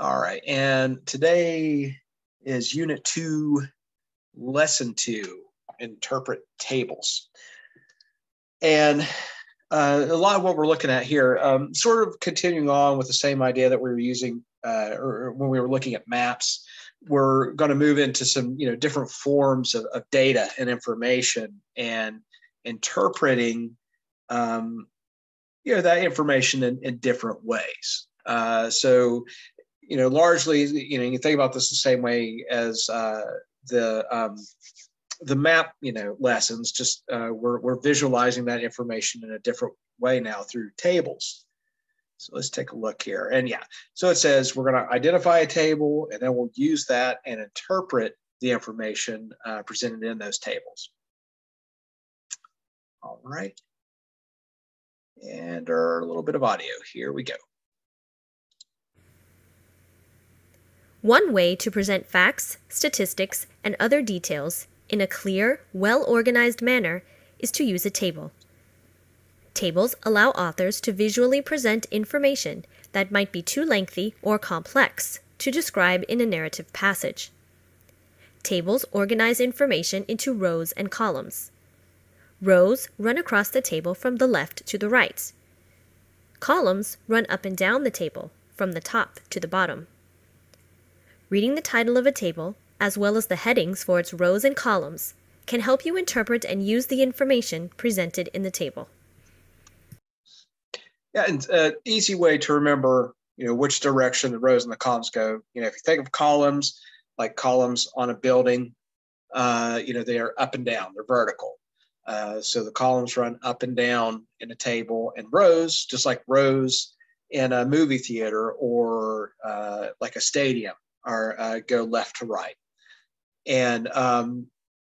All right, and today is Unit 2, Lesson 2, Interpret Tables. And a lot of what we're looking at here, sort of continuing on with the same idea that we were using or when we were looking at maps, we're going to move into some different forms of data and information and interpreting that information in different ways. So largely, you think about this the same way as the map, lessons. Just we're visualizing that information in a different way now through tables. So let's take a look here. And so it says we're going to identify a table, and then we'll use that and interpret the information presented in those tables. All right. And a little bit of audio. Here we go. One way to present facts, statistics, and other details in a clear, well-organized manner is to use a table. Tables allow authors to visually present information that might be too lengthy or complex to describe in a narrative passage. Tables organize information into rows and columns. Rows run across the table from the left to the right. Columns run up and down the table, from the top to the bottom. Reading the title of a table, as well as the headings for its rows and columns, can help you interpret and use the information presented in the table. Yeah, and an easy way to remember, which direction the rows and the columns go. If you think of columns, like columns on a building, they are up and down, they're vertical. So the columns run up and down in a table, and rows, just like rows in a movie theater or like a stadium, are go left to right. And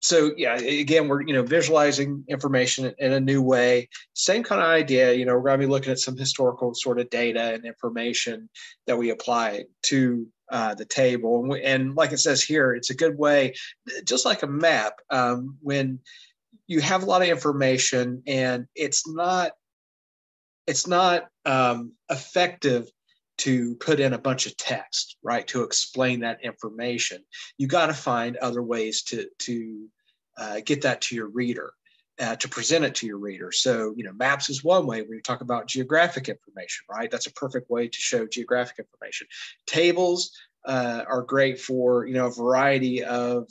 so again, we're visualizing information in a new way. Same kind of idea. We're going to be looking at some historical sort of data and information that we apply to the table. And like it says here, it's a good way, just like a map, when you have a lot of information and it's not effective to put in a bunch of text, right, to explain that information. You got to find other ways to get that to your reader, to present it to your reader. So, maps is one way where you talk about geographic information, right? That's a perfect way to show geographic information. Tables are great for, a variety of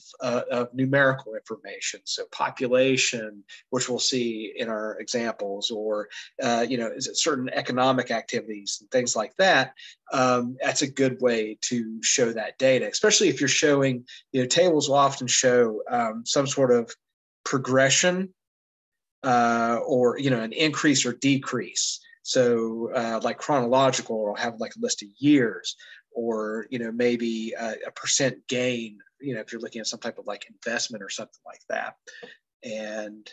numerical information. So population, which we'll see in our examples, or, is it certain economic activities and things like that. That's a good way to show that data, especially if you're showing, tables will often show some sort of progression or, an increase or decrease. So like chronological, or have like a list of years, or maybe a percent gain, if you're looking at some type of like investment or something like that. And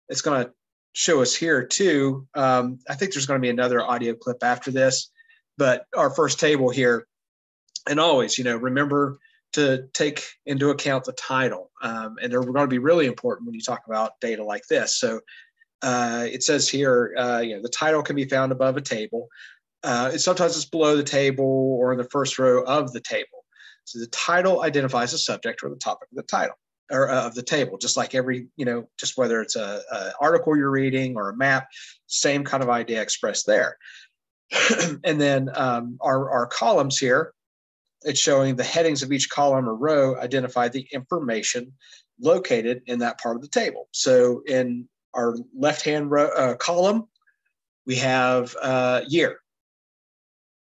it's going to show us here too. I think there's going to be another audio clip after this, but our first table here, and always, remember to take into account the title. And they're going to be really important when you talk about data like this. So it says here, the title can be found above a table. Sometimes it's below the table or in the first row of the table. So the title identifies the subject or the topic of the title or of the table, just like every, just whether it's a article you're reading or a map, same kind of idea expressed there. And then our columns here, it's showing the headings of each column or row identify the information located in that part of the table. So in our left-hand column, we have year.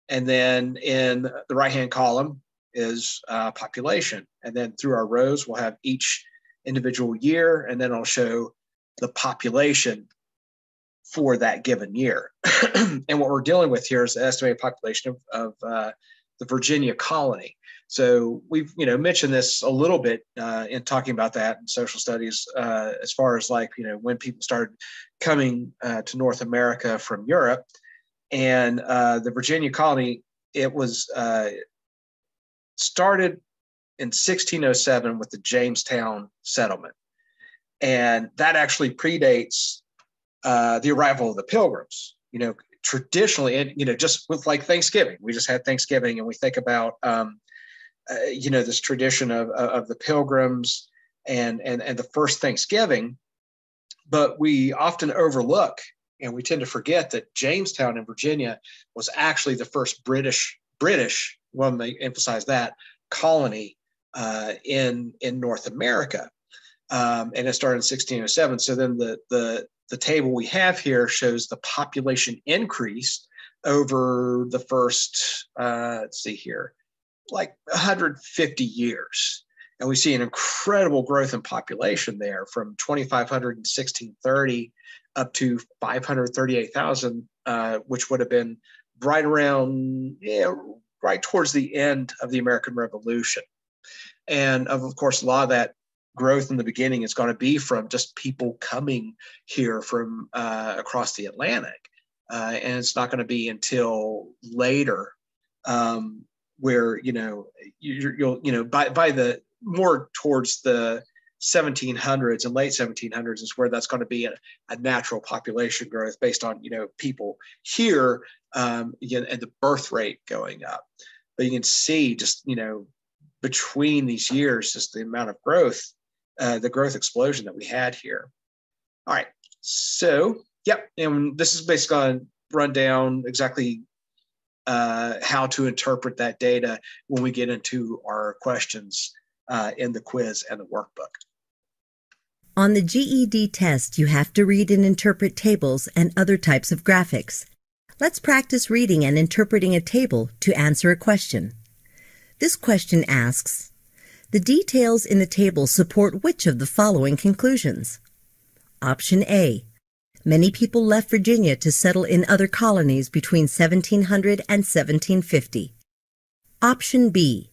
And then in the right-hand column is population. And then through our rows, we'll have each individual year, and then I'll show the population for that given year. And what we're dealing with here is the estimated population of the Virginia colony. So we've mentioned this a little bit in talking about that in social studies, as far as like when people started coming to North America from Europe. And the Virginia colony, it was started in 1607 with the Jamestown settlement. And that actually predates the arrival of the Pilgrims. traditionally, and just with like Thanksgiving, we just had Thanksgiving, and we think about this tradition of the Pilgrims and the first Thanksgiving, but we often overlook and we tend to forget that Jamestown in Virginia was actually the first British, well, they emphasize that, colony in North America. And it started in 1607. So then the table we have here shows the population increase over the first, let's see here, like 150 years. And we see an incredible growth in population there from 2,500 in 1630 up to 538,000, which would have been right around, right towards the end of the American Revolution. And of course, a lot of that growth in the beginning is going to be from just people coming here from across the Atlantic. And it's not going to be until later where, you'll by the more towards the 1700s and late 1700s is where that's going to be a natural population growth based on, people here and the birth rate going up. But you can see just, between these years, just the amount of growth, the growth explosion that we had here. All right. So, yep. And this is basically going to run down exactly how to interpret that data when we get into our questions in the quiz and the workbook. On the GED test, you have to read and interpret tables and other types of graphics. Let's practice reading and interpreting a table to answer a question. This question asks, the details in the table support which of the following conclusions? Option A. Many people left Virginia to settle in other colonies between 1700 and 1750. Option B.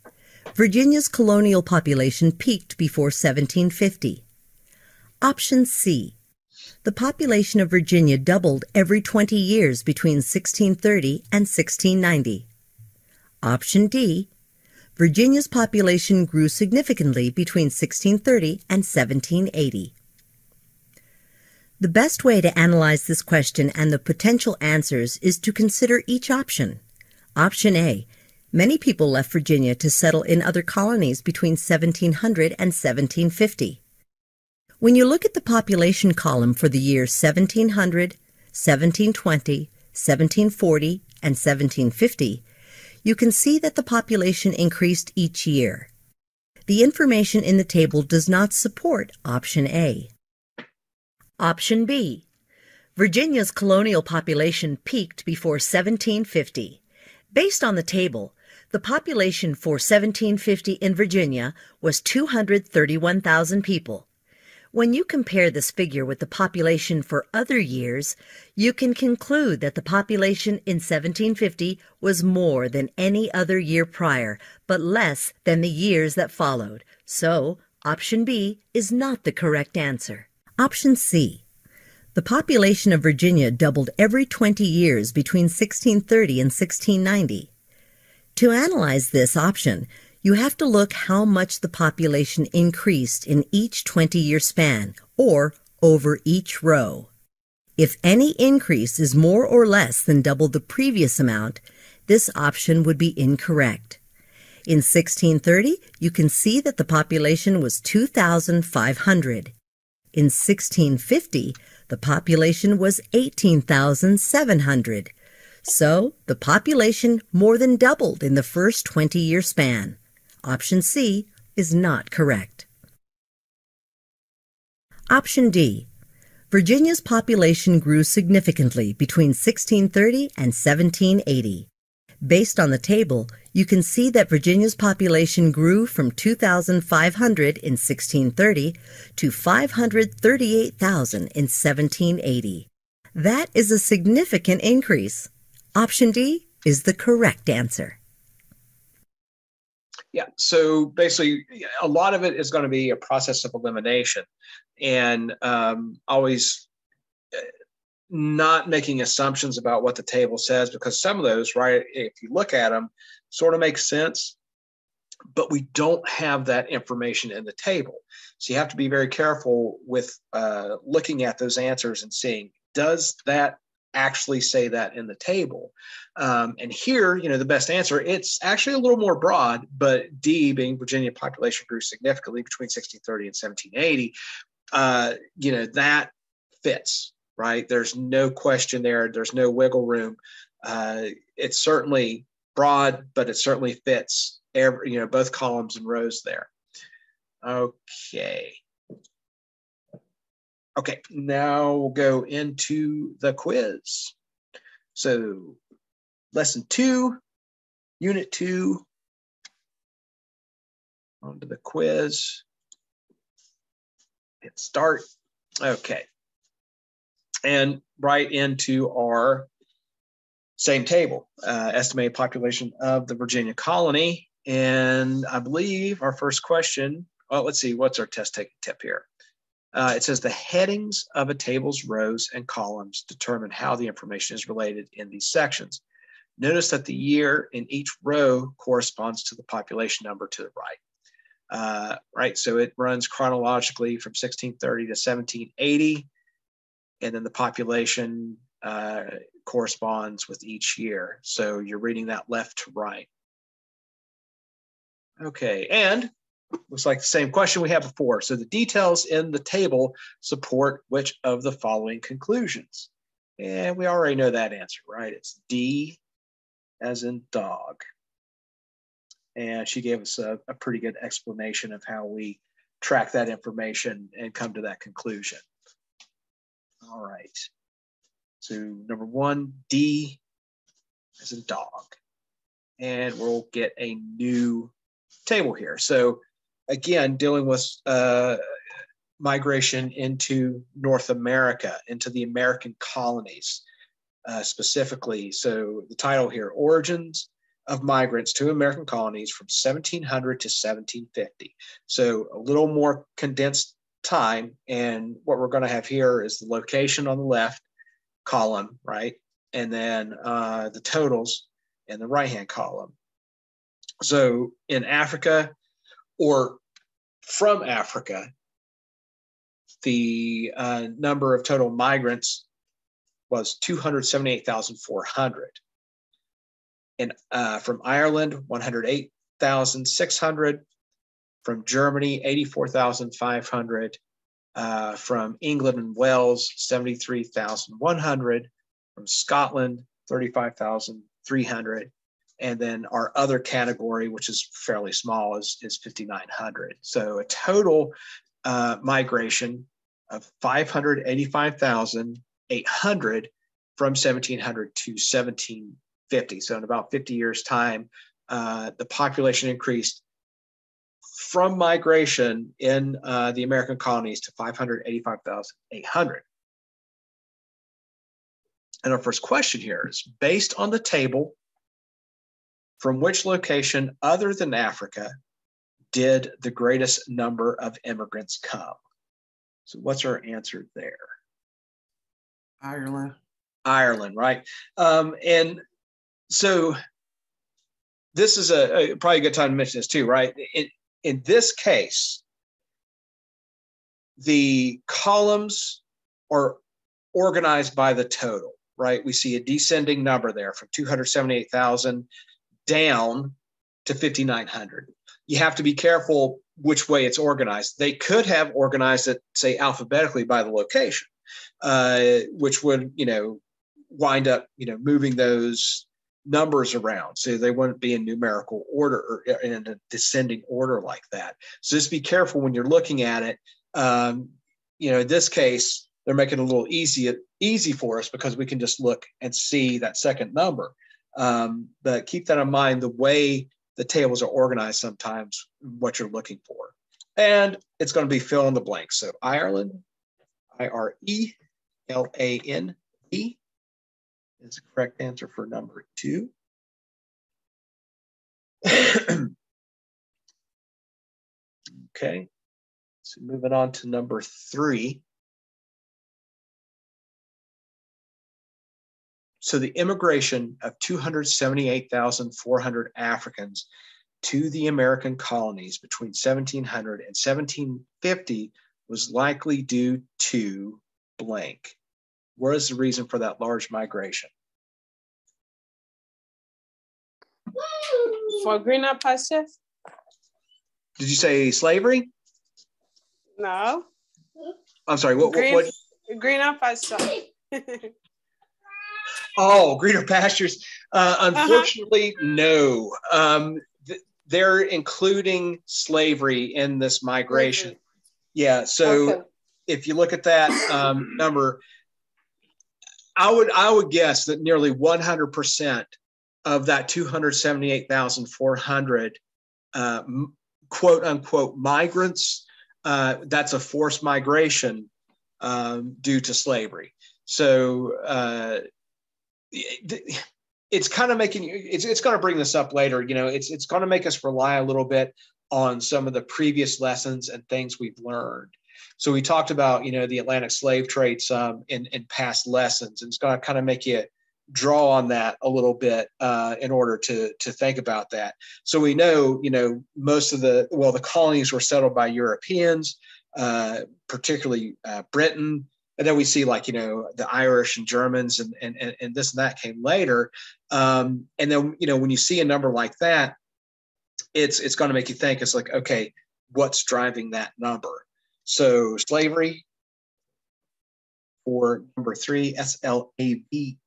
Virginia's colonial population peaked before 1750. Option C. The population of Virginia doubled every 20 years between 1630 and 1690. Option D. Virginia's population grew significantly between 1630 and 1780. The best way to analyze this question and the potential answers is to consider each option. Option A. Many people left Virginia to settle in other colonies between 1700 and 1750. When you look at the population column for the years 1700, 1720, 1740, and 1750, you can see that the population increased each year. The information in the table does not support Option A. Option B. Virginia's colonial population peaked before 1750. Based on the table, the population for 1750 in Virginia was 231,000 people. When you compare this figure with the population for other years, you can conclude that the population in 1750 was more than any other year prior, but less than the years that followed. So, Option B is not the correct answer. Option C. The population of Virginia doubled every 20 years between 1630 and 1690. To analyze this option, you have to look how much the population increased in each 20-year span, or over each row. If any increase is more or less than double the previous amount, this option would be incorrect. In 1630, you can see that the population was 2,500. In 1650, the population was 18,700. So, the population more than doubled in the first 20-year span. Option C is not correct. Option D. Virginia's population grew significantly between 1630 and 1780. Based on the table, you can see that Virginia's population grew from 2,500 in 1630 to 538,000 in 1780. That is a significant increase. Option D is the correct answer. Yeah, so basically, a lot of it is going to be a process of elimination, and always not making assumptions about what the table says, because some of those, right, if you look at them, sort of make sense, but we don't have that information in the table. So you have to be very careful with looking at those answers and seeing, does that actually say that in the table. And here, the best answer, it's actually a little more broad, but D, being Virginia population grew significantly between 1630 and 1780, that fits, right? There's no question there. There's no wiggle room. It's certainly broad, but it certainly fits both columns and rows there. Okay. Okay, now we'll go into the quiz. So lesson 2, unit 2, onto the quiz. Hit start. Okay. And right into our same table, estimated population of the Virginia colony. And I believe our first question, well, let's see, what's our test taking tip here? It says the headings of a table's rows and columns determine how the information is related in these sections. Notice that the year in each row corresponds to the population number to the right. Right, so it runs chronologically from 1630 to 1780, and then the population corresponds with each year. So you're reading that left to right. Okay, and looks like the same question we had before. So the details in the table support which of the following conclusions? And we already know that answer, right? It's D as in dog. And she gave us a pretty good explanation of how we track that information and come to that conclusion. All right. So number 1, D as in dog. And we'll get a new table here. So again, dealing with migration into North America, into the American colonies specifically. So the title here, Origins of Migrants to American Colonies from 1700 to 1750. So a little more condensed time. And what we're going to have here is the location on the left column, right? And then the totals in the right-hand column. So in Africa, or from Africa, the number of total migrants was 278,400. And from Ireland, 108,600. From Germany, 84,500. From England and Wales, 73,100. From Scotland, 35,300. And then our other category, which is fairly small, is 5,900. So a total migration of 585,800 from 1700 to 1750. So in about 50 years' time, the population increased from migration in the American colonies to 585,800. And our first question here is, based on the table, from which location other than Africa did the greatest number of immigrants come? So what's our answer there? Ireland. Ireland, right? And so this is probably a good time to mention this too, right? In this case, the columns are organized by the total, right? We see a descending number there from 278,000 down to 5,900. You have to be careful which way it's organized. They could have organized it, say, alphabetically by the location, which would, wind up, moving those numbers around. So they wouldn't be in numerical order or in a descending order like that. So just be careful when you're looking at it. In this case, they're making it a little easy for us because we can just look and see that second number. But keep that in mind, the way the tables are organized sometimes, what you're looking for. And it's going to be fill in the blank. So Ireland, Ireland, is the correct answer for number 2. Okay, so moving on to number 3. So the immigration of 278,400 Africans to the American colonies between 1700 and 1750 was likely due to blank. What is the reason for that large migration? For greener pastures? Did you say slavery? No. I'm sorry, what? Greener pastures. Oh, greener pastures. Unfortunately, no. They're including slavery in this migration. Slavery. Yeah, so Okay. if you look at that number, I would guess that nearly 100% of that 278,400 quote unquote migrants, that's a forced migration due to slavery. So it's kind of making it's going to bring this up later. It's going to make us rely a little bit on some of the previous lessons and things we've learned. So we talked about, the Atlantic slave trade some in past lessons, and it's going to kind of make you draw on that a little bit in order to think about that. So we know, most of the colonies were settled by Europeans, particularly Britain. And then we see the Irish and Germans and this and that came later. And then, when you see a number like that, it's going to make you think, it's like, okay, what's driving that number? So slavery for number 3, SLAVERY.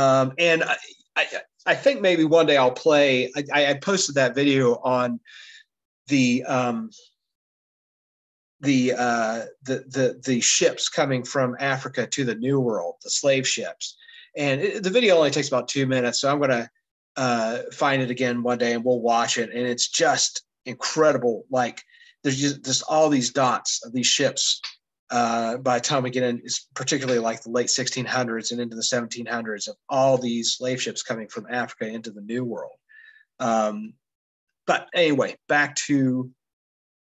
And I think maybe one day I'll play, I posted that video on the ships coming from Africa to the New World, the slave ships. And the video only takes about 2 minutes. So I'm going to find it again one day and we'll watch it. And it's just incredible. Like there's just all these dots of these ships by the time we get in, it's particularly like the late 1600s and into the 1700s, of all these slave ships coming from Africa into the New World. But anyway, back to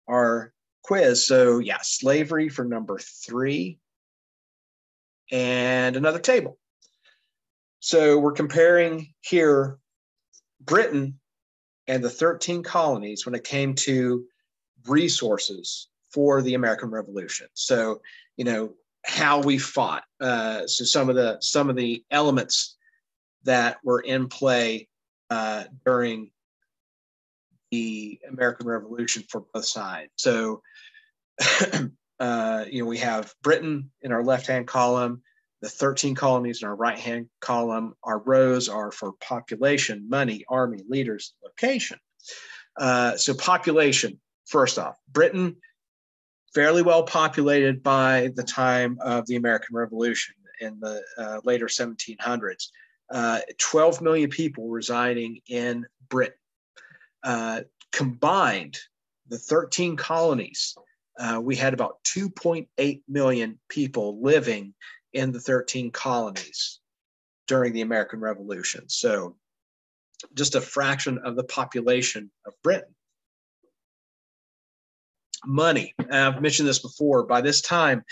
our quiz. So yeah, slavery for number 3 and another table. So we're comparing here Britain and the 13 colonies when it came to resources for the American Revolution. So, how we fought. So some of the elements that were in play during the American Revolution for both sides. So, we have Britain in our left-hand column, the 13 colonies in our right-hand column. Our rows are for population, money, army, leaders, location. So population, first off, Britain, fairly well populated by the time of the American Revolution in the later 1700s. 12 million people residing in Britain. Combined, the 13 colonies, we had about 2.8 million people living in the 13 colonies during the American Revolution. So just a fraction of the population of Britain. Money. I've mentioned this before. By this time,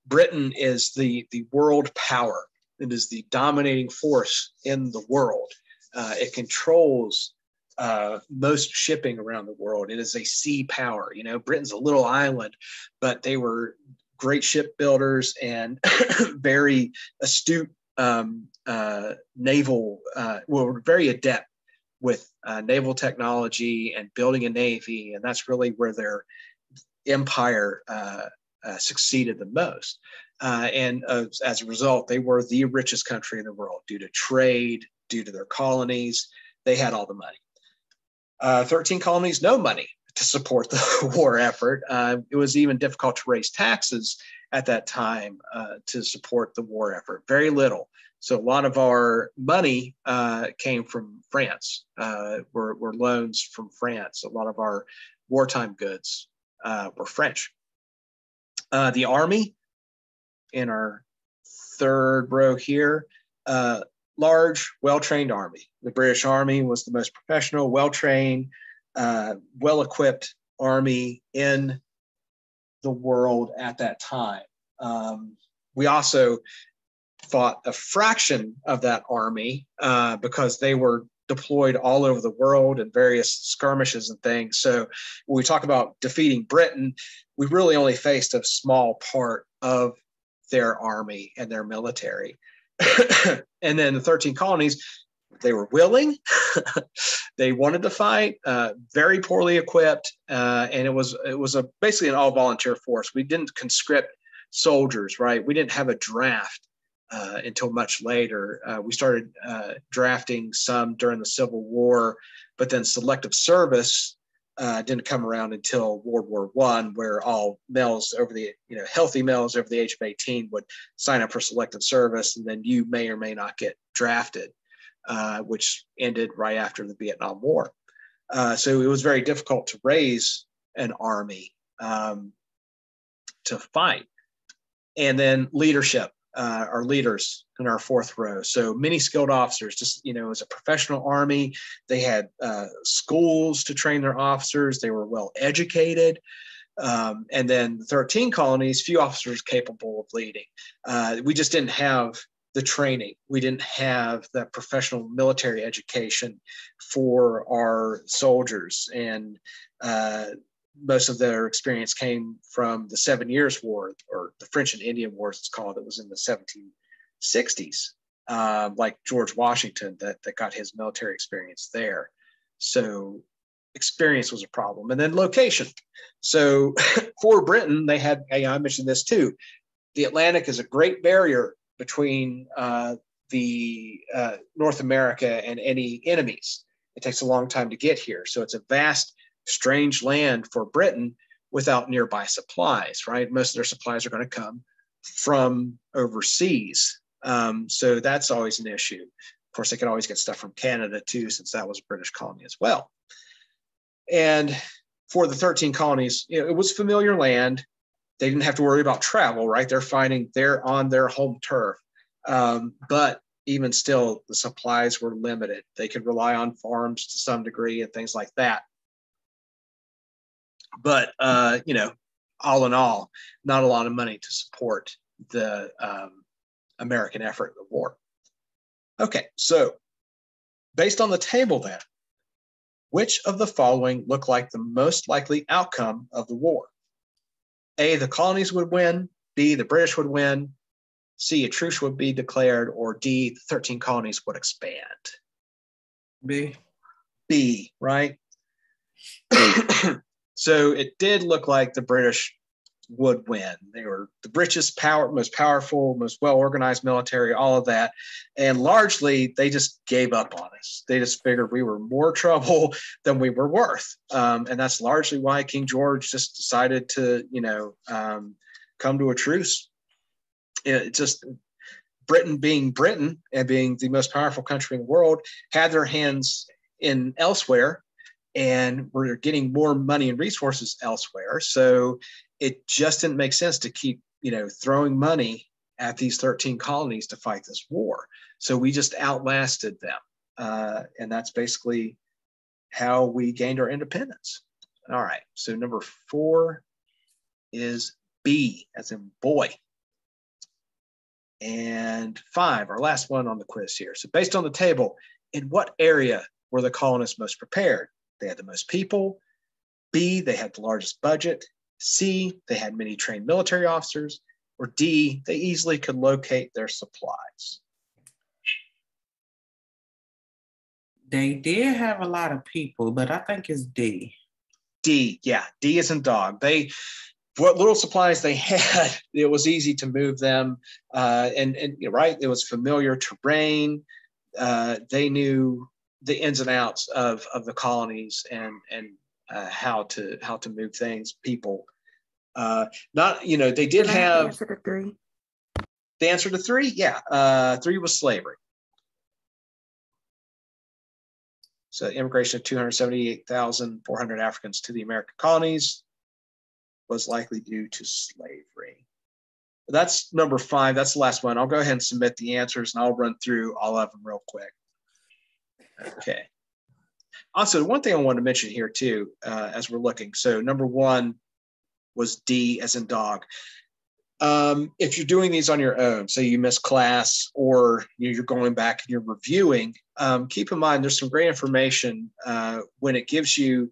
Britain is the world power. It is the dominating force in the world. It controls most shipping around the world. It is a sea power. Britain's a little island, but they were great shipbuilders and very astute naval, were very adept with naval technology and building a navy. And that's really where their empire succeeded the most. And as a result, they were the richest country in the world due to trade, due to their colonies. They had all the money. 13 colonies, no money to support the war effort. It was even difficult to raise taxes at that time to support the war effort. Very little. So a lot of our money came from France, were loans from France. A lot of our wartime goods were French. The army, in our third row here, large, well-trained army. The British Army was the most professional, well-trained, well-equipped army in the world at that time. We also fought a fraction of that army because they were deployed all over the world in various skirmishes and things. So when we talk about defeating Britain, we really only faced a small part of their army and their military. And then the 13 colonies, they were willing, they wanted to fight, very poorly equipped, and it was basically an all-volunteer force. We didn't conscript soldiers, right? We didn't have a draft until much later. We started drafting some during the Civil War, but then selective service didn't come around until World War I, where all males over the, healthy males over the age of 18 would sign up for selective service, and then you may or may not get drafted, which ended right after the Vietnam War. So it was very difficult to raise an army to fight. And then leadership. Our leaders in our fourth row. So many skilled officers, just, it was a professional army. They had schools to train their officers. They were well educated. And then the 13 colonies, few officers capable of leading. We just didn't have the training. We didn't have the professional military education for our soldiers. And most of their experience came from the 7 Years' War, or the French and Indian Wars, it's called. It was in the 1760s, like George Washington, that got his military experience there. So experience was a problem. And then location. So for Britain, they had, I mentioned this too, the Atlantic is a great barrier between the North America and any enemies. It takes a long time to get here. So it's a vast, strange land for Britain without nearby supplies, right? Most of their supplies are going to come from overseas. So that's always an issue. Of course, they could always get stuff from Canada too, since that was a British colony as well. And for the 13 colonies, it was familiar land. They didn't have to worry about travel, right? They're fighting there on their home turf. But even still, the supplies were limited. They could rely on farms to some degree and things like that. But, all in all, not a lot of money to support the American effort in the war. Okay, so based on the table then, which of the following look like the most likely outcome of the war? A, the colonies would win. B, the British would win. C, a truce would be declared. Or D, the 13 colonies would expand. B, right? So it did look like the British would win. They were the most powerful, most well-organized military, all of that. And largely, they just gave up on us. They just figured we were more trouble than we were worth. And that's largely why King George just decided to, come to a truce. It just, Britain being Britain and being the most powerful country in the world had their hands in elsewhere, and we're getting more money and resources elsewhere. So it just didn't make sense to keep, throwing money at these 13 colonies to fight this war. So we just outlasted them. And that's basically how we gained our independence. All right. So number 4 is B, as in boy. And 5, our last one on the quiz here. So based on the table, in what area were the colonists most prepared? They had the most people. B, they had the largest budget. C, they had many trained military officers. Or D, they easily could locate their supplies. they did have a lot of people, but I think it's D. D, yeah, D is in dog. What little supplies they had, it was easy to move them, and right, it was familiar terrain. They knew the ins and outs of the colonies and how to move things, people. They did have answer to 3. the answer to 3. Yeah, 3 was slavery. So immigration of 278,400 Africans to the American colonies was likely due to slavery. That's number 5. That's the last one. I'll go ahead and submit the answers, and I'll run through all of them real quick. Okay. Also, one thing I want to mention here too, as we're looking. So number 1 was D as in dog. If you're doing these on your own, say you miss class or you're going back and you're reviewing, keep in mind there's some great information when it gives you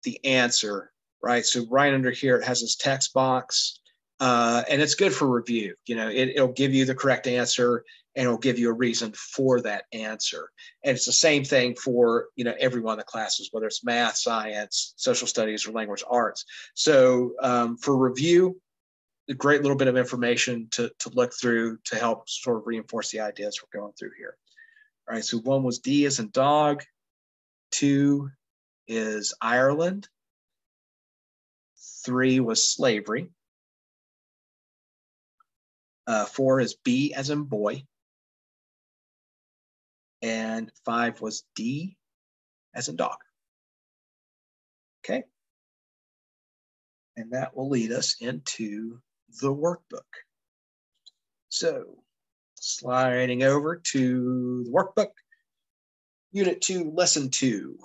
the answer, right? So right under here, it has this text box. And it's good for review. It'll give you the correct answer, and it'll give you a reason for that answer. And it's the same thing for, every one of the classes, whether it's math, science, social studies, or language arts. So for review, a great little bit of information to look through to help sort of reinforce the ideas we're going through here. All right, so 1 was D as in dog, 2 is Ireland, 3 was slavery, 4 is B as in boy, and 5 was D as in dog. Okay, and that will lead us into the workbook. So sliding over to the workbook, Unit 2, Lesson 2.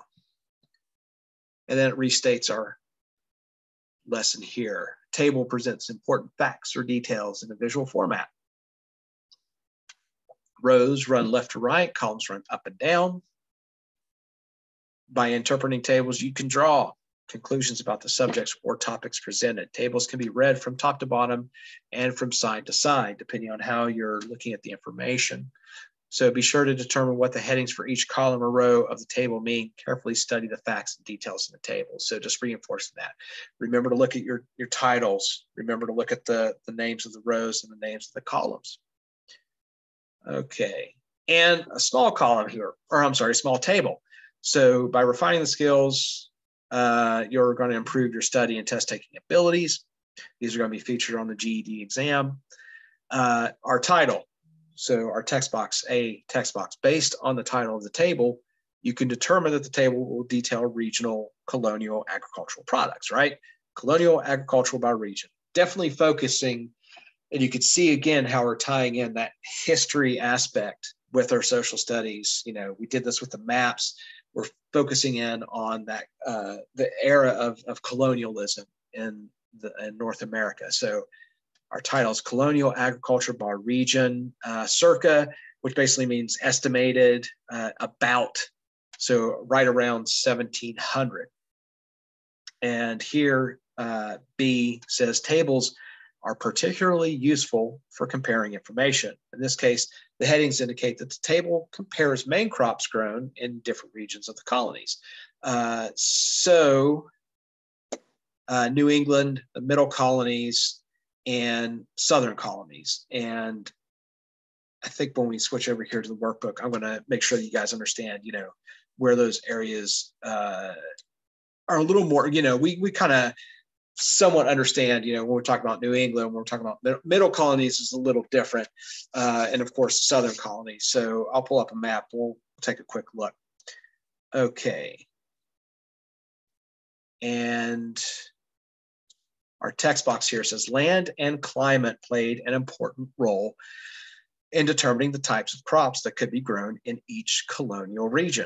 And then it restates our lesson here. Table presents important facts or details in a visual format. Rows run left to right, columns run up and down. By interpreting tables, you can draw conclusions about the subjects or topics presented. Tables can be read from top to bottom and from side to side, depending on how you're looking at the information. So be sure to determine what the headings for each column or row of the table mean. Carefully study the facts and details in the table. So just reinforcing that. Remember to look at your titles. Remember to look at the names of the rows and the names of the columns. Okay, and a small column here, or I'm sorry, small table. So by refining the skills, you're going to improve your study and test taking abilities. These are going to be featured on the GED exam. Our title. So our text box, a text box, based on the title of the table, you can determine that the table will detail regional colonial agricultural products, right? Colonial agricultural by region. Definitely focusing, and you can see again how we're tying in that history aspect with our social studies. We did this with the maps. We're focusing in on that the era of colonialism in North America. So our title is Colonial Agriculture by Region, circa, which basically means estimated, about, so right around 1700. And here, B says tables are particularly useful for comparing information. In this case, the headings indicate that the table compares main crops grown in different regions of the colonies. New England, the middle colonies, and southern colonies. And I think when we switch over here to the workbook, I'm going to make sure that you guys understand, where those areas are a little more, we kind of somewhat understand, when we're talking about New England, when we're talking about middle colonies is a little different. And of course, the southern colonies. So I'll pull up a map. We'll take a quick look. Okay. And our text box here says land and climate played an important role in determining the types of crops that could be grown in each colonial region.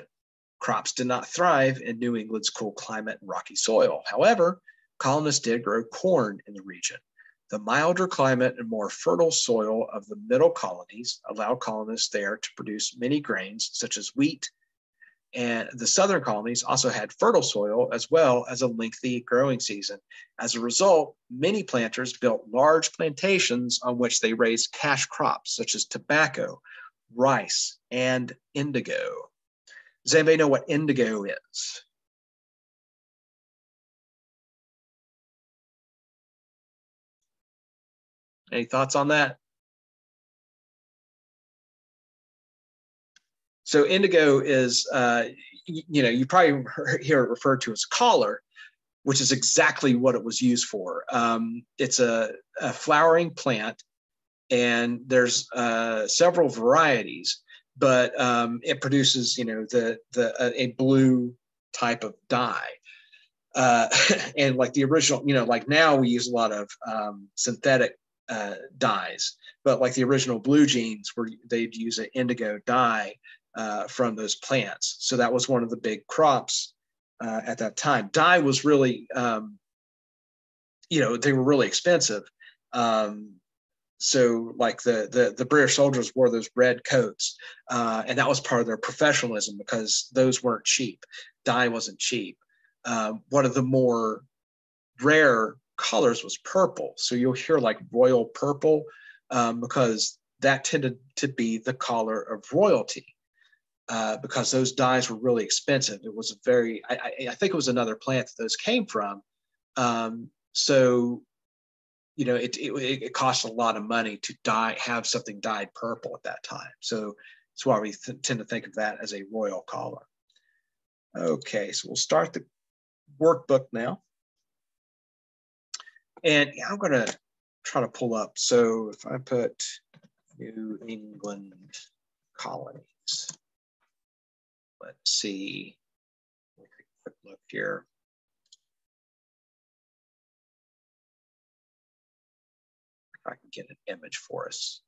Crops did not thrive in New England's cool climate and rocky soil. However, colonists did grow corn in the region. The milder climate and more fertile soil of the middle colonies allowed colonists there to produce many grains such as wheat, and the southern colonies also had fertile soil as well as a lengthy growing season. As a result, many planters built large plantations on which they raised cash crops such as tobacco, rice, and indigo. Does anybody know what indigo is? Any thoughts on that? So indigo is, you probably hear it referred to as collar, which is exactly what it was used for. It's a flowering plant, and there's several varieties, but it produces, a blue type of dye. And like the original, like now we use a lot of synthetic dyes, but like the original blue jeans, where they'd use an indigo dye from those plants. So that was one of the big crops at that time. Dye was really, they were really expensive. So like the British soldiers wore those red coats, and that was part of their professionalism because those weren't cheap. Dye wasn't cheap. One of the more rare colors was purple. So you'll hear like royal purple because that tended to be the color of royalty. Because those dyes were really expensive. It was a very, I think it was another plant that those came from. So, you know, it cost a lot of money to have something dyed purple at that time. So that's why we tend to think of that as a royal color. Okay, so we'll start the workbook now. And I'm going to try to pull up. So if I put New England colonies, let's see, quick look here. If I can get an image for us.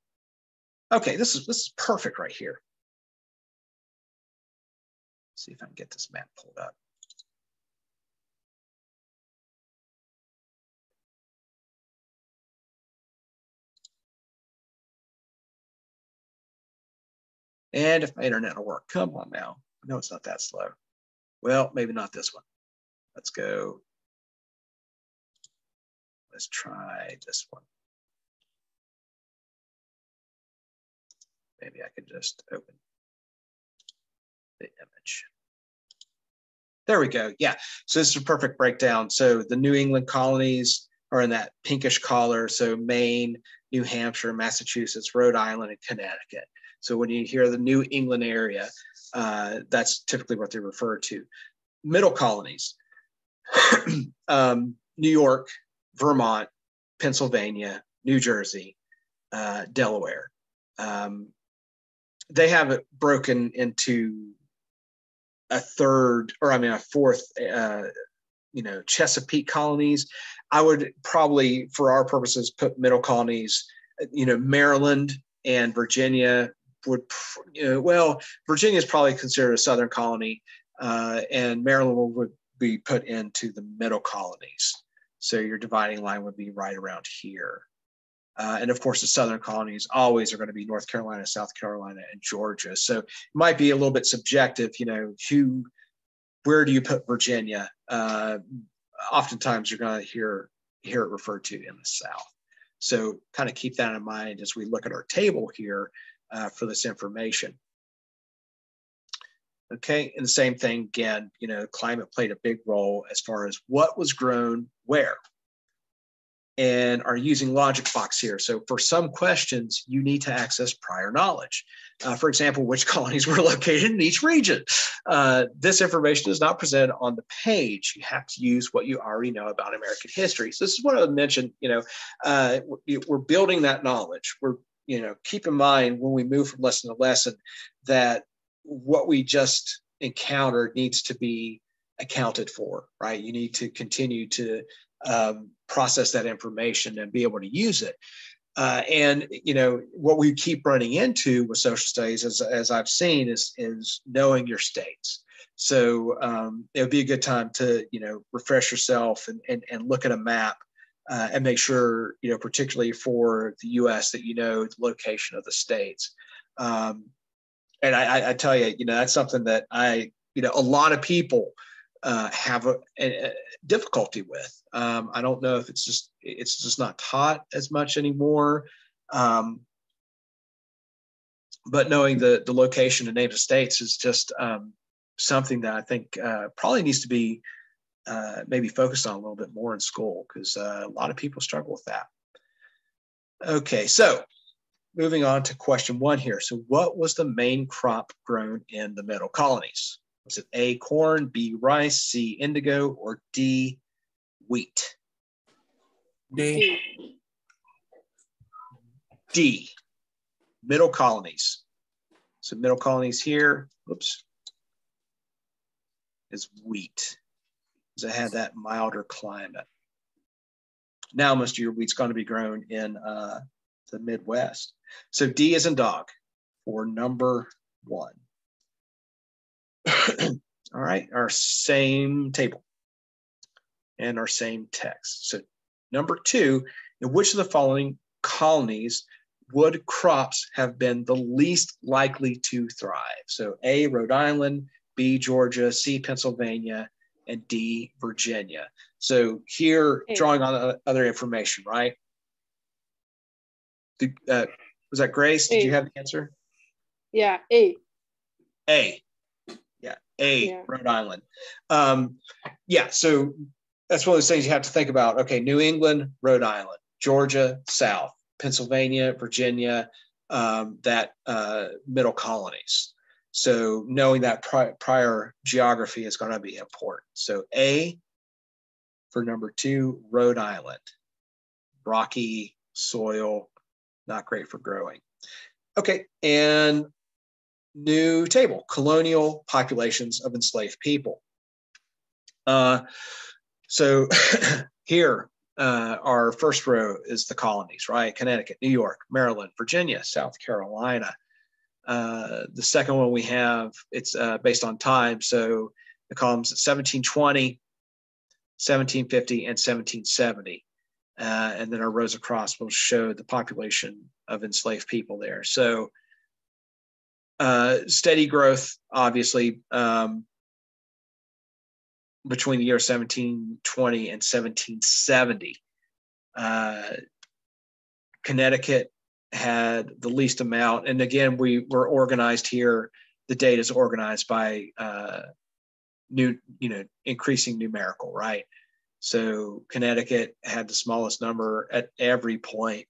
Okay, this is perfect right here. Let's see if I can get this map pulled up. And if my internet will work, come on now. No, it's not that slow. Well, maybe not this one. Let's go. Let's try this one. Maybe I can just open the image. There we go. Yeah, so this is a perfect breakdown. So the New England colonies are in that pinkish color. So Maine, New Hampshire, Massachusetts, Rhode Island, and Connecticut. So when you hear the New England area, that's typically what they refer to. Middle colonies, New York, Vermont, Pennsylvania, New Jersey, Delaware. They have it broken into a fourth, Chesapeake colonies. I would probably, for our purposes, put middle colonies, Maryland and Virginia Virginia is probably considered a southern colony, and Maryland would be put into the middle colonies. So your dividing line would be right around here. And of course, the southern colonies always are going to be North Carolina, South Carolina, and Georgia. So it might be a little bit subjective, where do you put Virginia? Oftentimes you're going to hear it referred to in the South. So kind of keep that in mind as we look at our table here for this information. Okay, and the same thing again, climate played a big role as far as what was grown where. And are using logic box here. So for some questions, you need to access prior knowledge. For example, which colonies were located in each region. This information is not presented on the page. You have to use what you already know about American history. So this is what I mentioned, we're building that knowledge. We're, keep in mind when we move from lesson to lesson that what we just encountered needs to be accounted for, right? You need to continue to process that information and be able to use it. And what we keep running into with social studies, as I've seen, is knowing your states. So it would be a good time to refresh yourself and look at a map and make sure particularly for the U.S. that the location of the states. And I tell you, that's something that a lot of people have a difficulty with. I don't know if it's just not taught as much anymore. But knowing the location and names of states is just something that I think probably needs to be maybe focused on a little bit more in school, because a lot of people struggle with that. Okay, so moving on to question 1 here. So what was the main crop grown in the middle colonies? Was it A, corn, B, rice, C, indigo, or D, wheat? D. D, middle colonies. So middle colonies here, is wheat, because it had that milder climate. Now most of your wheat's going to be grown in the Midwest. So D is in dog for number 1. All right, our same table and our same text. So number 2, in which of the following colonies would crops have been the least likely to thrive? So A, Rhode Island, B, Georgia, C, Pennsylvania, and D, Virginia. So here, A. drawing on other information, right? Was that Grace? Did you have the answer? Yeah, A. A. Yeah, A, Yeah. Rhode Island. Yeah, so that's one of those things you have to think about. Okay, New England, Rhode Island, Georgia, South, Pennsylvania, Virginia, that middle colonies. So knowing that prior geography is going to be important. So A for number 2, Rhode Island. Rocky soil, not great for growing. Okay, and new table, colonial populations of enslaved people. So here, our first row is the colonies, right? Connecticut, New York, Maryland, Virginia, South Carolina. The second one we have, it's based on time. So the columns 1720, 1750, and 1770. And then our rows across will show the population of enslaved people there. So steady growth, obviously, between the year 1720 and 1770. Connecticut had the least amount. And again, we were organized here. The data is organized by increasing numerical, right? So Connecticut had the smallest number at every point.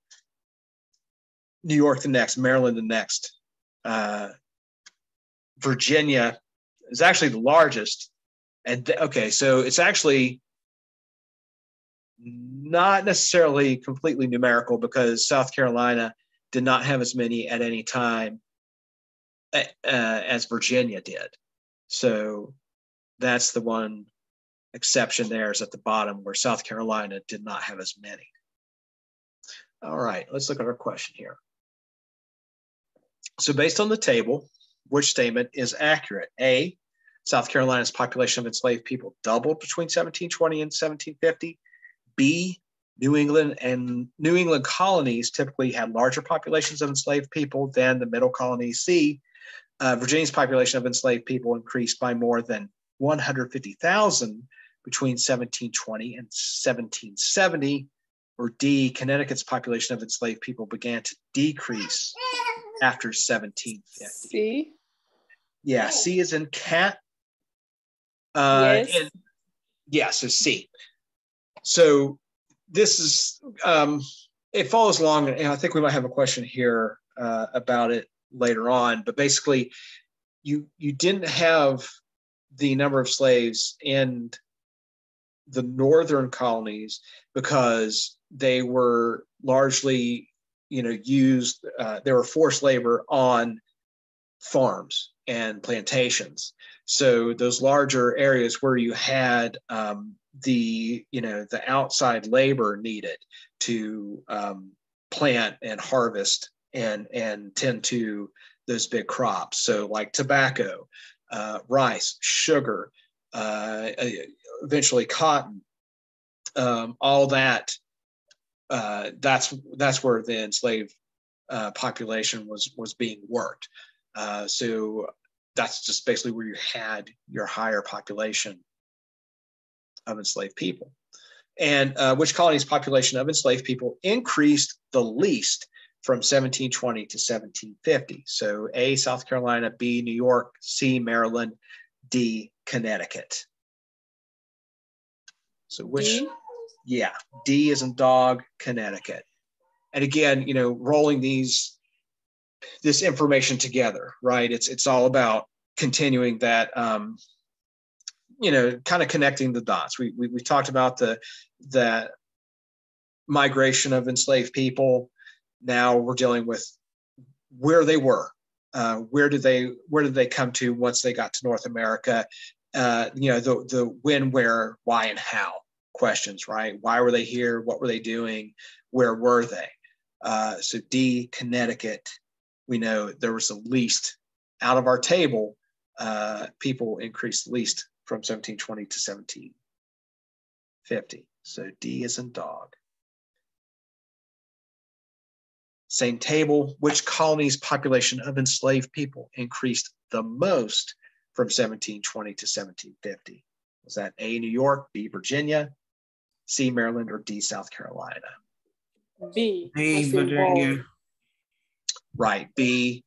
New York the next, Maryland the next. Virginia is actually the largest. And okay, so it's actually not necessarily completely numerical because South Carolina did not have as many at any time as Virginia did. So that's the one exception there is at the bottom where South Carolina did not have as many. All right, let's look at our question here. So based on the table, which statement is accurate? A, South Carolina's population of enslaved people doubled between 1720 and 1750. B, New England colonies typically had larger populations of enslaved people than the middle colonies. C, Virginia's population of enslaved people increased by more than 150,000 between 1720 and 1770. Or D, Connecticut's population of enslaved people began to decrease after 1750. C. Yeah, C is in cat. Yes. And yeah, so C. So this is, it follows along, and I think we might have a question here about it later on, but basically you didn't have the number of slaves in the northern colonies because they were largely, used, they were forced labor on farms and plantations. So those larger areas where you had the outside labor needed to plant and harvest and tend to those big crops. So like tobacco, rice, sugar, eventually cotton, all that. That's where the enslaved population was being worked. So that's just basically where you had your higher population of enslaved people. And which colony's population of enslaved people increased the least from 1720 to 1750? So A, South Carolina, B, New York, C, Maryland, D, Connecticut. So which, D? Yeah, D is in dog, Connecticut. And again, rolling this information together, right? It's all about continuing that, kind of connecting the dots. We talked about that migration of enslaved people. Now we're dealing with where they were. Where did they come to once they got to North America? The when, where, why, and how questions, right? Why were they here? What were they doing? Where were they? So D, Connecticut. We know there was the least out of our table. People increased least from 1720 to 1750. So D is in dog. Same table. Which colony's population of enslaved people increased the most from 1720 to 1750? Was that A, New York, B, Virginia, C, Maryland, or D, South Carolina? B. Hey, as in Virginia. boy. Right, B,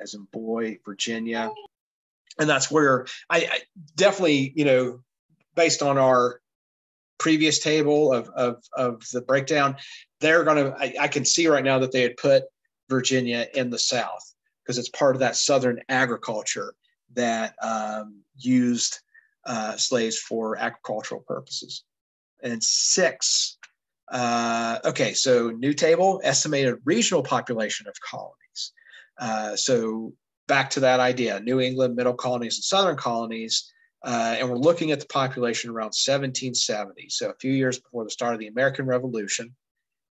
as in boy, Virginia. And that's where I definitely, you know, based on our previous table of the breakdown, they're going to, I can see right now that they had put Virginia in the South because it's part of that Southern agriculture that used slaves for agricultural purposes. And 6, okay, so new table, estimated regional population of colonies. So back to that idea, New England, middle colonies, and southern colonies. And we're looking at the population around 1770, so a few years before the start of the American Revolution.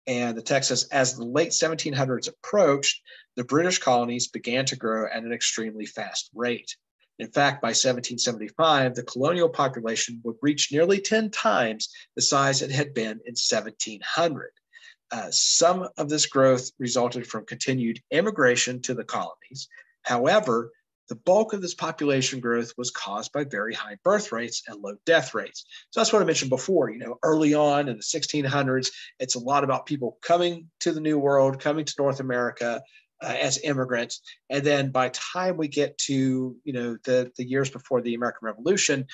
And the text says, as the late 1700s approached, the British colonies began to grow at an extremely fast rate. In fact, by 1775, the colonial population would reach nearly 10 times the size it had been in 1700. Some of this growth resulted from continued immigration to the colonies. However, the bulk of this population growth was caused by very high birth rates and low death rates. So that's what I mentioned before, you know, early on in the 1600s, it's a lot about people coming to the New World, coming to North America as immigrants. And then by the time we get to, you know, the years before the American Revolution,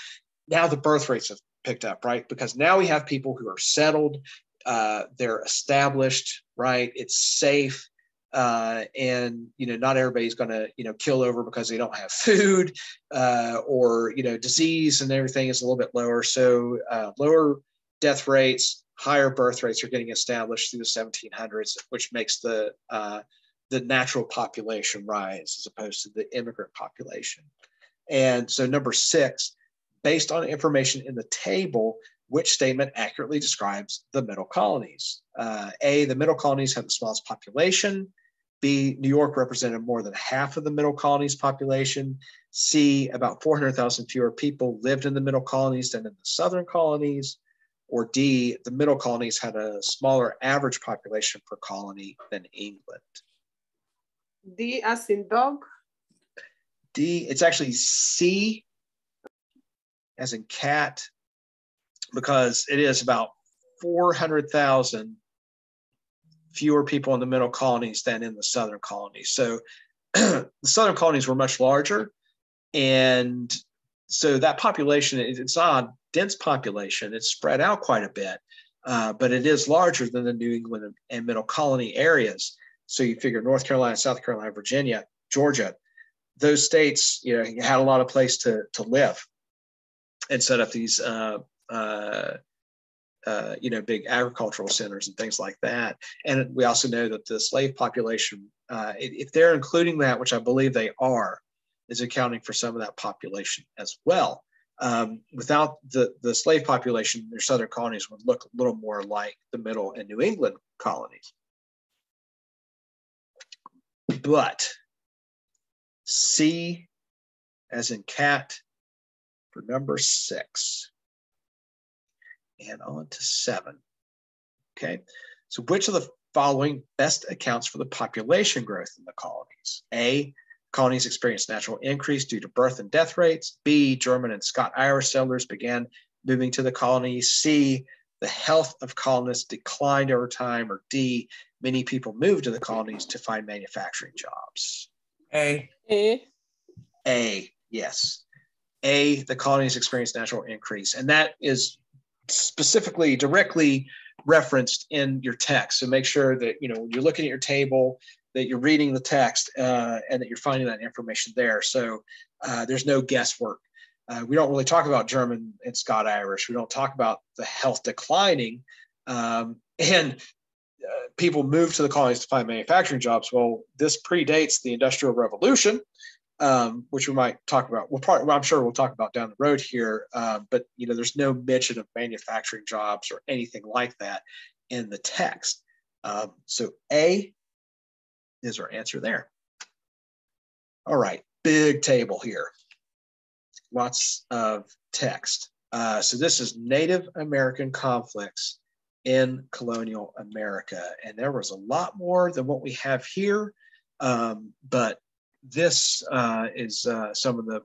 now the birth rates have picked up, right? Because now we have people who are settled, they're established, right? It's safe. And, you know, not everybody's going to, you know, kill over because they don't have food or, you know, disease and everything is a little bit lower. So lower death rates, higher birth rates are getting established through the 1700s, which makes the natural population rise as opposed to the immigrant population. And so number 6, based on information in the table, which statement accurately describes the middle colonies? A, the middle colonies have the smallest population. B, New York represented more than half of the middle colonies population. C, about 400,000 fewer people lived in the middle colonies than in the southern colonies. Or D, the middle colonies had a smaller average population per colony than England. D as in dog. D, it's actually C as in cat, because it is about 400,000 fewer people in the middle colonies than in the southern colonies. So the southern colonies were much larger. And so that population, it's not a dense population. It's spread out quite a bit, but it is larger than the New England and middle colony areas. So you figure North Carolina, South Carolina, Virginia, Georgia, those states, you know, had a lot of place to live and set up these you know, big agricultural centers and things like that. And we also know that the slave population, if they're including that, which I believe they are, is accounting for some of that population as well. Without the slave population, their southern colonies would look a little more like the middle and New England colonies. But C as in cat for number 6. And on to 7. Okay, so which of the following best accounts for the population growth in the colonies? A, colonies experienced natural increase due to birth and death rates. B, German and Scotch-Irish settlers began moving to the colonies. C, the health of colonists declined over time. Or D, many people moved to the colonies to find manufacturing jobs. A. A, yes. A, the colonies experienced natural increase. And that is specifically directly referenced in your text. So make sure that, you know, when you're looking at your table, that you're reading the text and that you're finding that information there. So there's no guesswork. We don't really talk about German and Scotch-Irish. We don't talk about the health declining. And people move to the colonies to find manufacturing jobs. Well, this predates the Industrial Revolution, which we might talk about. I'm sure we'll talk about down the road here. But you know, there's no mention of manufacturing jobs or anything like that in the text. So A is our answer there. All right, big table here. Lots of text. So this is Native American conflicts in colonial America, and there was a lot more than what we have here, but this is some of the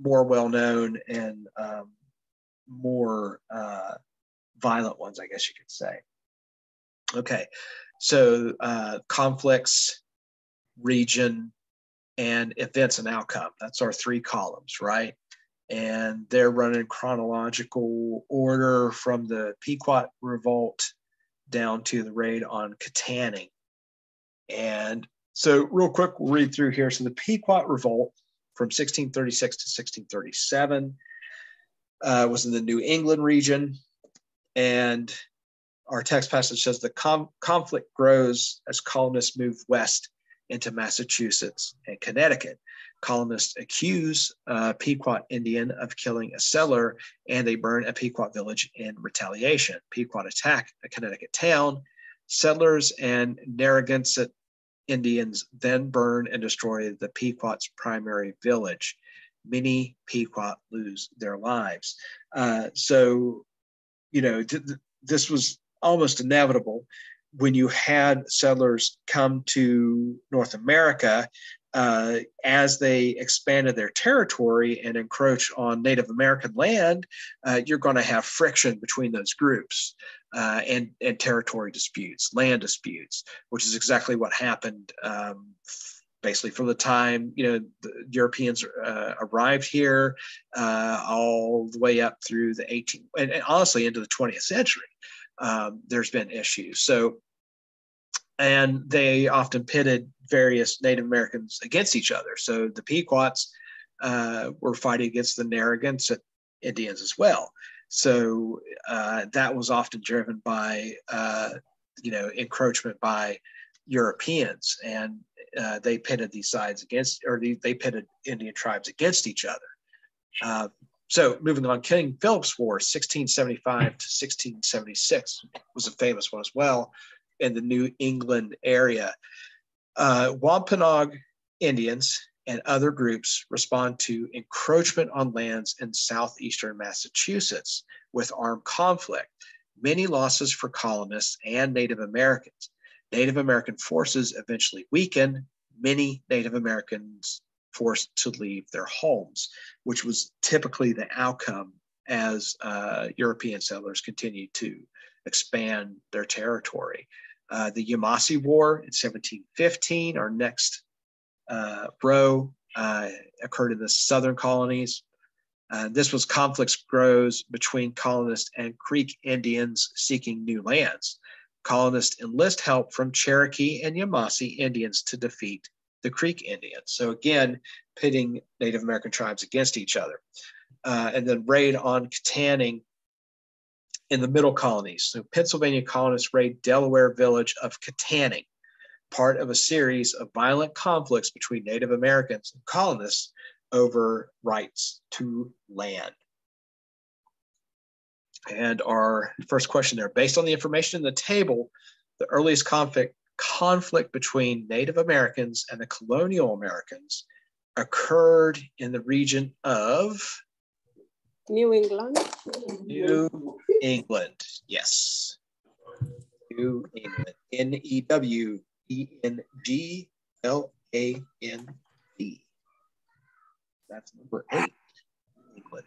more well-known and more violent ones, I guess you could say. Okay, so conflicts, region, and events and outcome. That's our three columns, right? And they're run in chronological order from the Pequot Revolt down to the raid on Kittanning. And so real quick, we'll read through here. So the Pequot Revolt from 1636 to 1637 was in the New England region. And our text passage says the conflict grows as colonists move west into Massachusetts and Connecticut. Colonists accuse a Pequot Indian of killing a settler, and they burn a Pequot village in retaliation. Pequot attack a Connecticut town. Settlers and Narragansett Indians then burn and destroy the Pequot's primary village. Many Pequot lose their lives. So, you know, this was almost inevitable when you had settlers come to North America. As they expanded their territory and encroach on Native American land, you're going to have friction between those groups and territory disputes, land disputes, which is exactly what happened basically from the time, you know, the Europeans arrived here all the way up through the 18th and honestly into the 20th century. There's been issues. So, and they often pitted various Native Americans against each other. So the Pequots were fighting against the Narragansett Indians as well. So that was often driven by, you know, encroachment by Europeans, and they pitted these sides against, or they pitted Indian tribes against each other. So moving on, King Phillips War, 1675 to 1676 was a famous one as well in the New England area. Wampanoag Indians and other groups respond to encroachment on lands in southeastern Massachusetts with armed conflict. Many losses for colonists and Native Americans. Native American forces eventually weaken. Many Native Americans forced to leave their homes, which was typically the outcome as European settlers continued to expand their territory. The Yamasee War in 1715, our next row, occurred in the southern colonies. This was conflicts grows between colonists and Creek Indians seeking new lands. Colonists enlist help from Cherokee and Yamasee Indians to defeat the Creek Indians. So again, pitting Native American tribes against each other. And then raid on Kittanning in the middle colonies. So Pennsylvania colonists raid Delaware village of Kittanning, part of a series of violent conflicts between Native Americans and colonists over rights to land. And our first question there, based on the information in the table, the earliest conflict between Native Americans and the colonial Americans occurred in the region of New England. New England, yes. New England, N-E-W-E-N-G-L-A-N-D. That's number 8, England.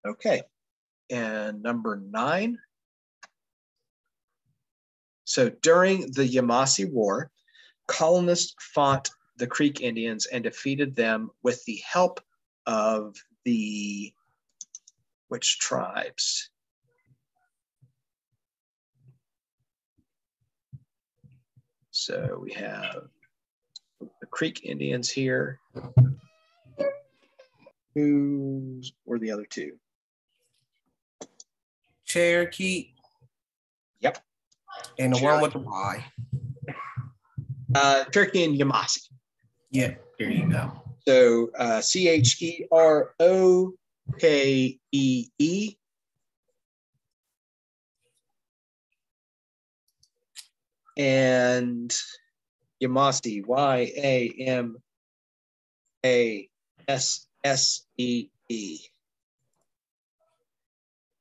Okay, and number 9. So during the Yamasee War, colonists fought the Creek Indians and defeated them with the help of the, which tribes? So we have the Creek Indians here. Who were the other two? Cherokee. Yep. And the one with the Y. Cherokee and Yamasee. Yep, there you go. So Cherokee. And Yamasee, Y-A-M-A-S-S-E-E.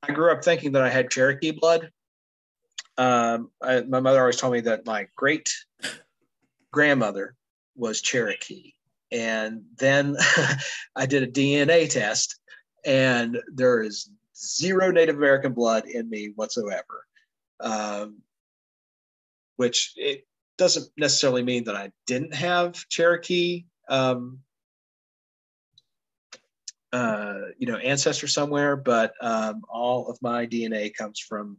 I grew up thinking that I had Cherokee blood. My mother always told me that my great grandmother was Cherokee, And then I did a DNA test, and there is zero Native American blood in me whatsoever, which it doesn't necessarily mean that I didn't have Cherokee, ancestor somewhere, but all of my DNA comes from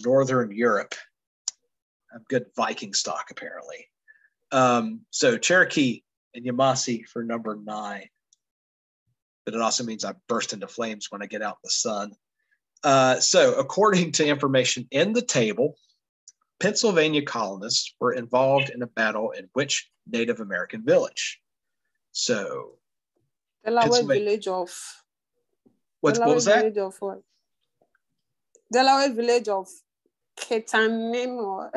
Northern Europe. I'm good Viking stock, apparently. So Cherokee and Yamasee for number 9. But it also means I burst into flames when I get out in the sun. So according to information in the table, Pennsylvania colonists were involved in a battle in which Native American village? So Delaware village of what was that? Village of what? Delaware village of Kittanning or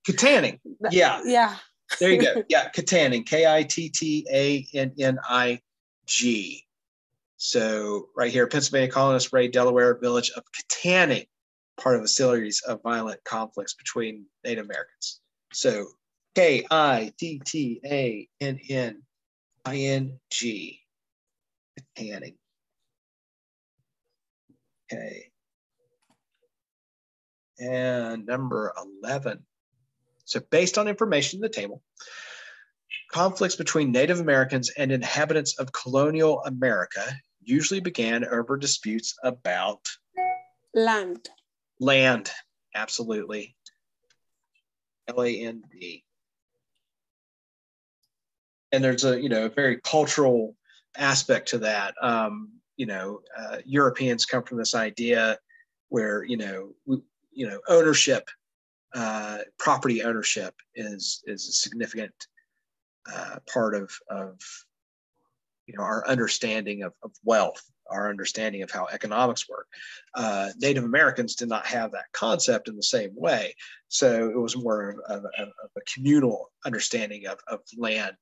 Kittanning. Yeah. Yeah. There you go. Yeah, Kittanning. Kittanning. So right here, Pennsylvania colonists raid Delaware village of Kittanning, part of a series of violent conflicts between Native Americans. So Kittanning. Kittanning. Okay. And number 11. So based on information in the table, conflicts between Native Americans and inhabitants of colonial America usually began over disputes about land. Land, absolutely. Land. And there's a very cultural aspect to that. Europeans come from this idea where ownership, property ownership is a significant part of our understanding of wealth, our understanding of how economics work. Native Americans did not have that concept in the same way, so it was more of a communal understanding of land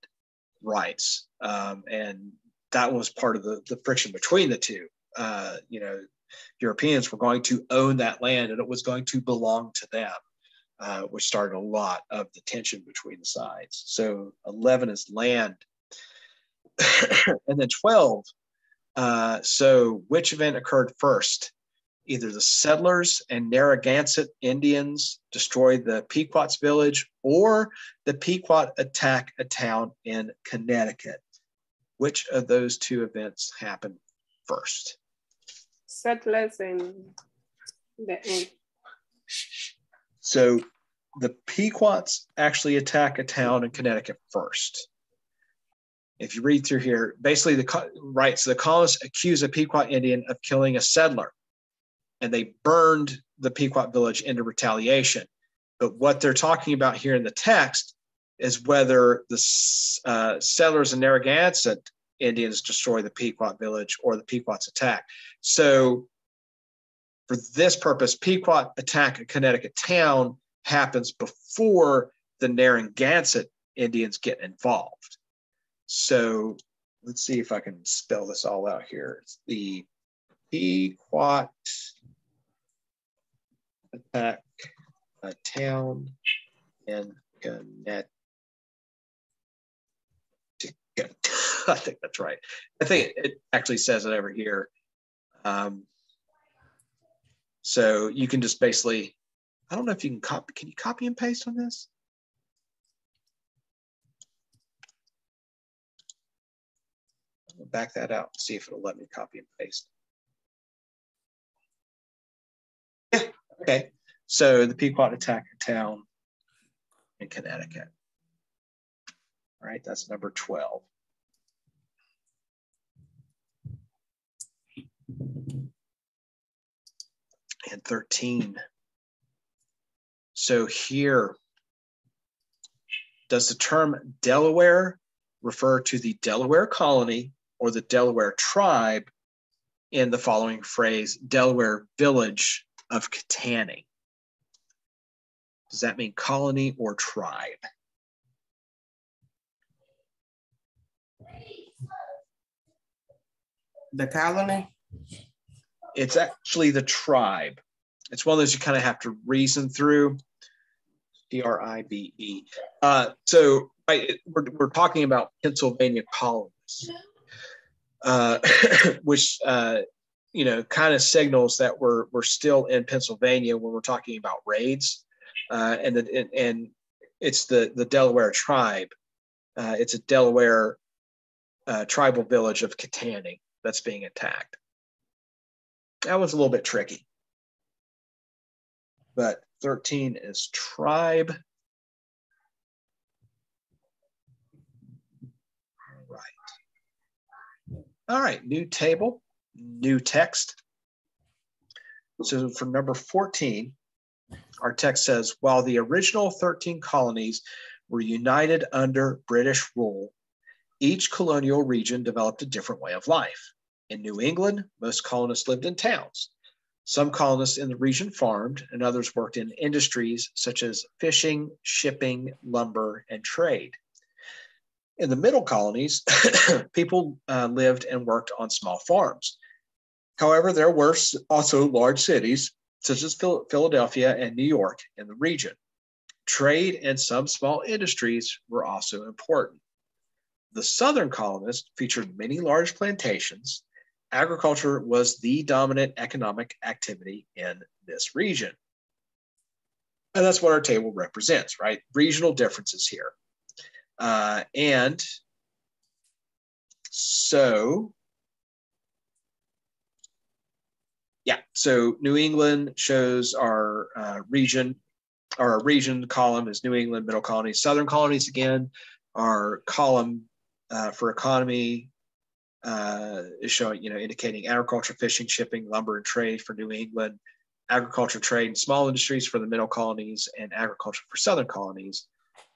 rights, and that was part of the friction between the two. Europeans were going to own that land, and it was going to belong to them, which started a lot of the tension between the sides. So 11 is land. And then 12, so which event occurred first? Either the settlers and Narragansett Indians destroyed the Pequot's village, or the Pequot attack a town in Connecticut. Which of those two events happened first? Settlers and the end. So the Pequots actually attack a town in Connecticut first. If you read through here, basically the colonists accuse a Pequot Indian of killing a settler, and they burned the Pequot village into retaliation. But what they're talking about here in the text is whether the settlers in Narragansett Indians destroy the Pequot village or the Pequots attack. So for this purpose, Pequot attack a Connecticut town happens before the Narragansett Indians get involved. So let's see if I can spell this all out here. It's the Pequot attack a town in Connecticut. I think that's right. I think it actually says it over here. So you can just basically, I don't know if you can copy. Can you copy and paste on this? I'll back that out and see if it'll let me copy and paste. Yeah, okay. So the Pequot attack a town in Connecticut. All right, that's number 12. And 13. So here, does the term Delaware refer to the Delaware colony or the Delaware tribe in the following phrase, Delaware village of Kittanning? Does that mean colony or tribe? The colony? It's actually the tribe. It's one of those you kind of have to reason through. Tribe. We're talking about Pennsylvania colonists, which kind of signals that we're still in Pennsylvania when we're talking about raids, and it's the Delaware tribe. It's a Delaware tribal village of Kittanning that's being attacked. That was a little bit tricky. But 13 is tribe. All right, new table, new text. So for number 14, our text says, while the original 13 colonies were united under British rule, each colonial region developed a different way of life. In New England, most colonists lived in towns. Some colonists in the region farmed, and others worked in industries such as fishing, shipping, lumber, and trade. In the middle colonies, people lived and worked on small farms. However, there were also large cities, such as Philadelphia and New York, in the region. Trade and some small industries were also important. The southern colonists featured many large plantations. Agriculture was the dominant economic activity in this region. And that's what our table represents, right? Regional differences here. And so New England shows our region. Our region column is New England, middle colonies. Southern colonies, again, our column for economy is showing, indicating agriculture, fishing, shipping, lumber, and trade for New England, agriculture, trade, and small industries for the middle colonies, and agriculture for southern colonies.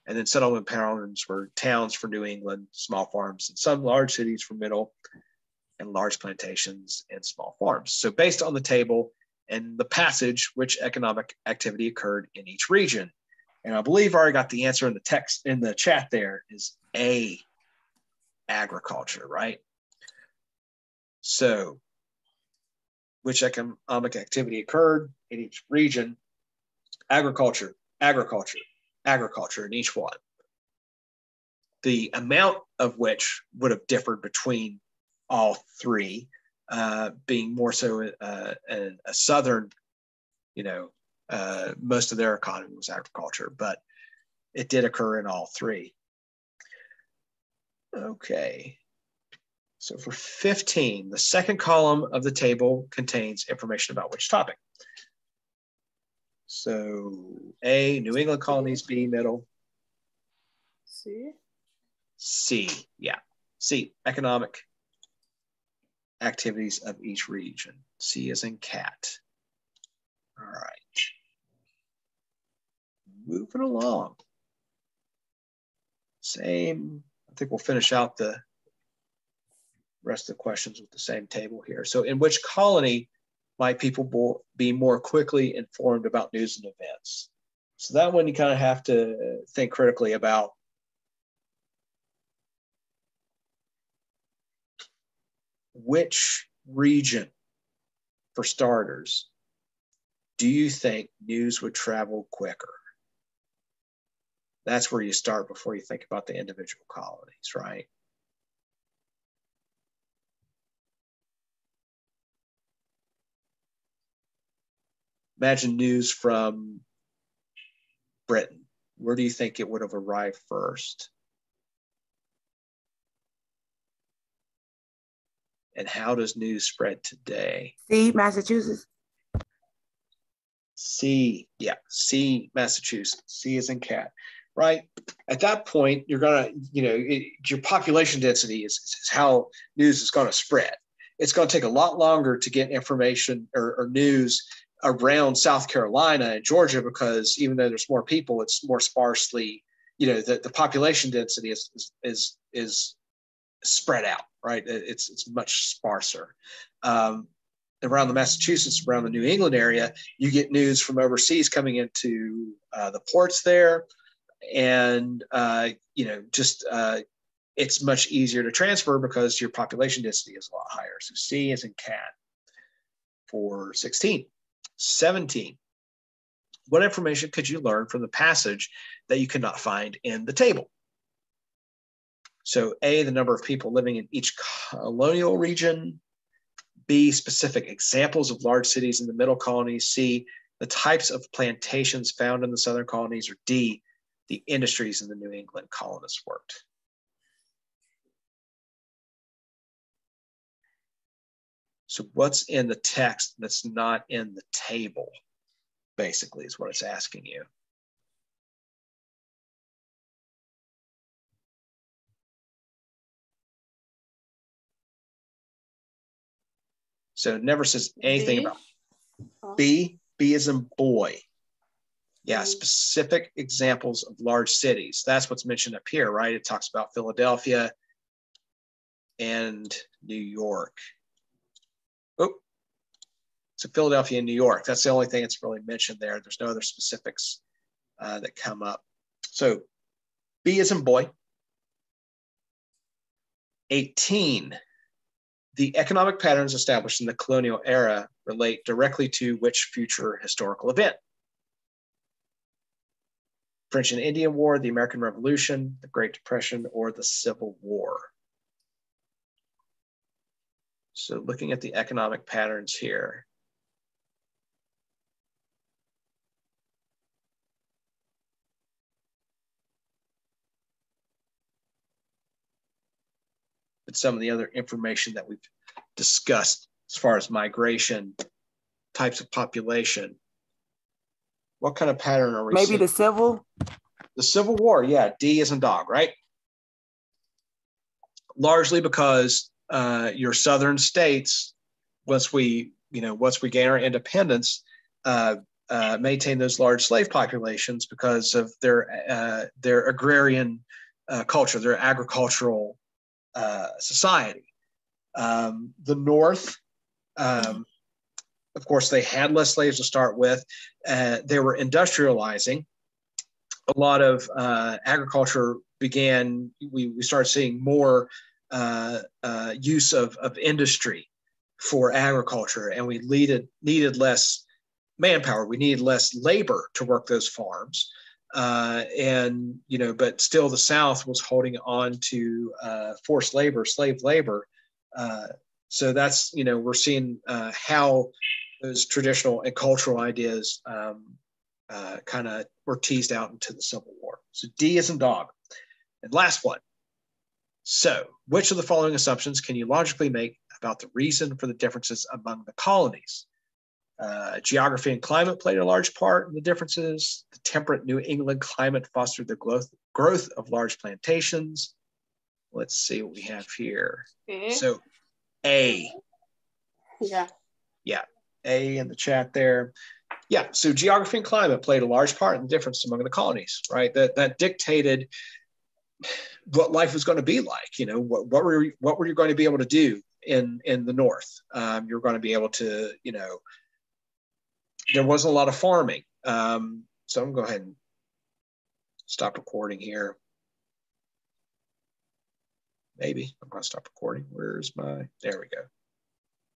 And then settlement patterns were towns for New England, small farms, and some large cities for middle, and large plantations and small farms. So based on the table and the passage, which economic activity occurred in each region. And I believe I already got the answer in the text in the chat there is A, agriculture, right? So which economic activity occurred in each region? Agriculture, agriculture, agriculture in each one. The amount of which would have differed between all three, being more so a southern, most of their economy was agriculture, but it did occur in all three. Okay. So for 15, the second column of the table contains information about which topic? So A, New England colonies, B, middle. C, yeah. C, economic activities of each region. C as in cat. All right. Moving along. Same, I think we'll finish out the rest of the questions with the same table here. So in which colony might people be more quickly informed about news and events? So that one you kind of have to think critically about. Which region, for starters, do you think news would travel quicker? That's where you start before you think about the individual colonies, right? Imagine news from Britain. Where do you think it would have arrived first? And how does news spread today? C, Massachusetts. C, yeah, C, Massachusetts. C is in cat, right? At that point, you're gonna, your population density is how news is gonna spread. It's gonna take a lot longer to get information or news around South Carolina and Georgia, because even though there's more people, it's more sparsely, the population density is spread out, right? It's much sparser. Around the Massachusetts, around the New England area, you get news from overseas coming into the ports there. And, it's much easier to transfer because your population density is a lot higher. So C is in cat for 16. 17. What information could you learn from the passage that you could not find in the table? So A, the number of people living in each colonial region. B, specific examples of large cities in the middle colonies. C, the types of plantations found in the southern colonies. Or D, the industries in the New England colonists worked. So what's in the text that's not in the table, basically, is what it's asking you. So it never says anything about B. B is in boy. Yeah, specific examples of large cities. That's what's mentioned up here, right? It talks about Philadelphia and New York. Oh, so Philadelphia and New York. That's the only thing that's really mentioned there. There's no other specifics that come up. So B is in boy. 18. The economic patterns established in the colonial era relate directly to which future historical event? French and Indian War, the American Revolution, the Great Depression, or the Civil War? So looking at the economic patterns here. But some of the other information that we've discussed as far as migration, types of population. What kind of pattern are we seeing? Maybe the Civil? The Civil War, yeah, D is in dog, right? Largely because your southern states, once we gain our independence, maintain those large slave populations because of their agrarian culture, their agricultural society. The North, of course, they had less slaves to start with. They were industrializing. A lot of agriculture began, we started seeing more use of industry for agriculture, and we needed less manpower. We needed less labor to work those farms. But still the South was holding on to forced labor, slave labor. So that's, we're seeing how those traditional and cultural ideas kind of were teased out into the Civil War. So D is in dog. And last one. So which of the following assumptions can you logically make about the reason for the differences among the colonies? Geography and climate played a large part in the differences. The temperate New England climate fostered the growth of large plantations. Let's see what we have here. So A. Yeah, A in the chat there. Yeah, so geography and climate played a large part in the difference among the colonies, right? That dictated what life was going to be like. What were you going to be able to do in the North? You're going to be able to, there wasn't a lot of farming. So I'm going to go ahead and stop recording here. Maybe I'm going to stop recording. There we go.